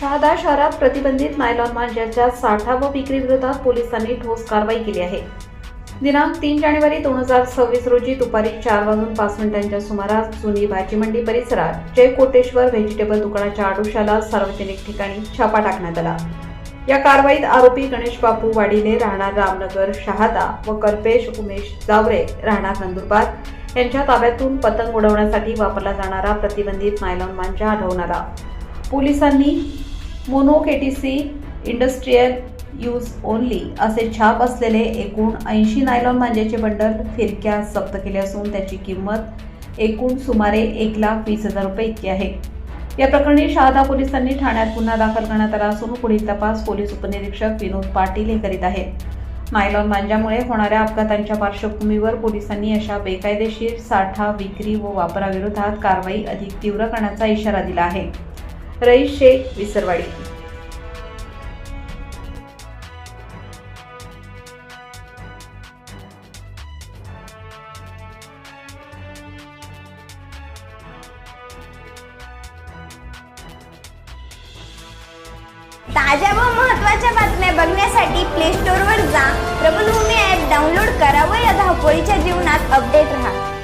शहादा शहरात प्रतिबंधित नायलॉन मांजाच्या साठा व विक्री विरोधात पोलिसांनी ठोस कारवाई केली आहे। दिनांक 3 जानेवारी 2026 रोजी दुपारी 4:05 सुमारास जुनी भाजी मंडी परिसरात जय कोटेश्वर व्हेजिटेबल दुकानाच्या आडोशाला सार्वजनिक ठिकाणी छापा टाकण्यात आला। या कारवाईत आरोपी गणेश बापू वाडिले राहणार रामनगर शहादा व कल्पेश उमेश जावरे राहणार नंदुरबार यांच्या ताब्यातून पतंग उडवण्यासाठी वापरला जाणारा प्रतिबंधित नायलॉन मांजा आढळून आला। पोलिसांनी मोनोकेटीसी इंडस्ट्रियल यूज ओनली असे छाप असलेले एकूण 80 नायलॉन मांजाचे बंडल फिरक्या जप्त केले असून त्याची किंमत एकूण सुमारे 1,20,000 रुपये इतकी आहे। या प्रकरणी शहादा पोलिसांनी ठाण्यात गुन्हा दाखल करण्यात आला असून पुढील तपास पोलीस उपनिरीक्षक विनोद पाटील हे करीत आहेत। नायलॉन मांजामुळे होणाऱ्या अपघातांच्या पार्श्वभूमीवर पोलिसांनी अशा बेकायदेशीर साठा, विक्री व वापराविरोधात कारवाई अधिक तीव्र करण्याचा इशारा दिला आहे। रईस शेख, विसरवाडी। ताज्या व महत्त्वाच्या बातम्या बघण्यासाठी प्ले स्टोअरवर जा, प्रबलभूमी ॲप डाउनलोड करा व या धावपळीच्या जीवनात अपडेट रहा।